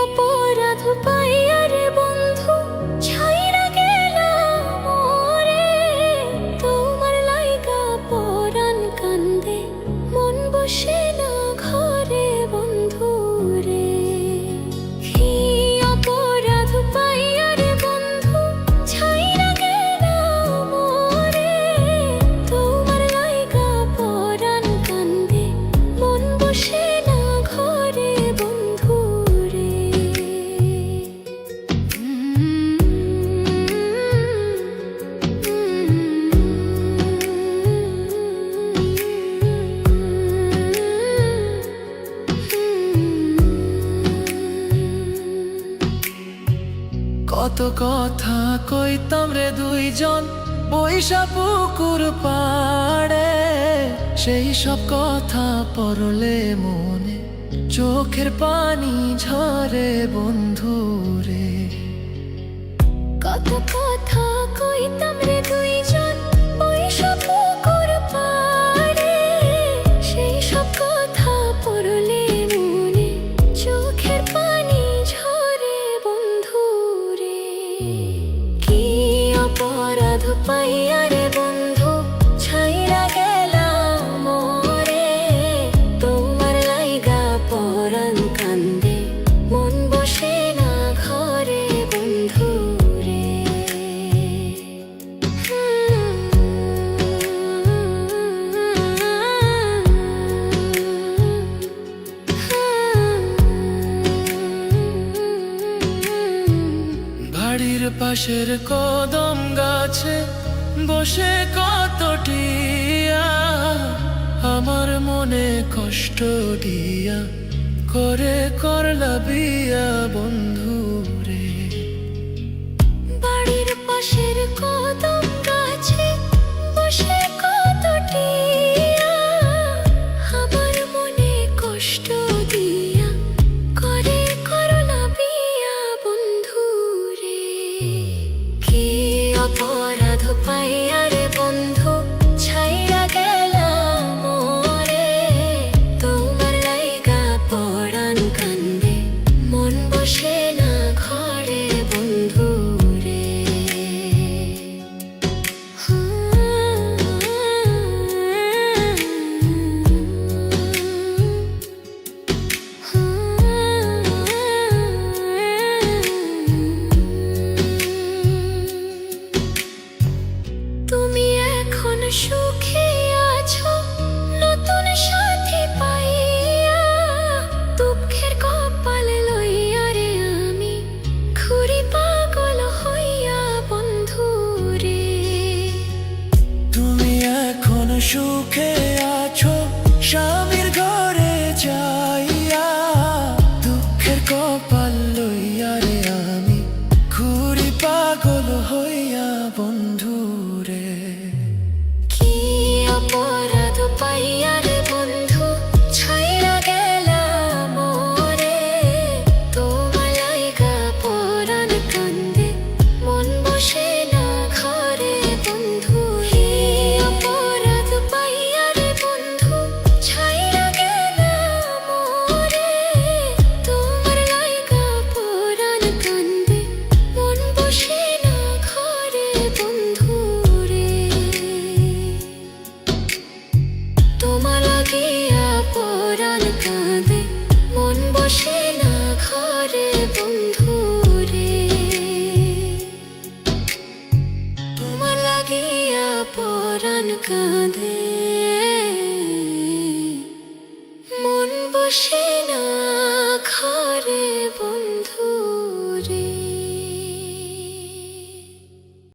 অপরাধ পাইয়া রে বন্ধু ছাইরা গেলাম মোরে, তোমার লাইগা পরাণ কান্দে মন বসে না ঘরে বন্ধু রে। কি অপরাধ পাইয়া রে বন্ধু ছাইরা গেলাম মোরে, তোমার লাইগা পরাণ কান্দে মন বসে না ঘরে বন্ধু রে। কত কথা কইতাম রে দুইজন বৈশা পুকুর পাড়ে, সেই সব কথা পড়লে মনে চোখের পানি ঝরে বন্ধু রে। কত কথা কইতাম রে দুইজন বৈশা পুকুর পাড়ে, সেই সব কথা পড়লে মনে চোখের পানি ঝরে বন্ধু রে। কি অপরাধ পাইয়া রে বন্ধু ছাইরা গেলাম মোরে, তোমার লাইগা পরাণ কান্দে মন বসে না ঘরে বন্ধু রে। বাড়ির পাশের কদম গাছে বসে কত টিয়া, আমার মনে কষ্ট দিয়া করে করলা বিয়া বন্ধু রে। বাড়ির পাশের কদম গাছে বসে কত টিয়া, আমার মনে কষ্ট দিয়া করে করলা বিয়া বন্ধু রে। কি অপরাধ পাইয়া রে বন্ধু ছাইরা গেলাম মোরে, তোমার লাইগা পরাণ কান্দে মন বসে না ঘরে বন্ধু রে। তুমি এখন সুখে আছো নতুন সাথী পাইয়া, দুঃখের কপাল লইয়া রে আমি ঘুরি পাগল হইয়া বন্ধু রে। তুমি এখন সুখে আছো স্বামীর ঘরে যাইয়া, দুঃখের কপাল লইয়া রে আমি ঘুরি পাগল হইয়া বন্ধু রে। কি অপরাধ পাইয়া রে বন্ধু ছাইরা গেলাম মোরে, তোমার লাইগা পরাণ কান্দে মন বসে না ঘরে বন্ধু রে। অপরাধ পাইয়া রে বন্ধু ছাইরা গেলাম মোরে, তোমার লাইগা পরাণ কান্দে মন বসে না ঘরে বন্ধু রে। তোমার লাগিয়া পরাণ কাঁদে মন বসে না ঘরে বন্ধু রে। তোমার লাগিয়া পরাণ কাঁদে মন বসে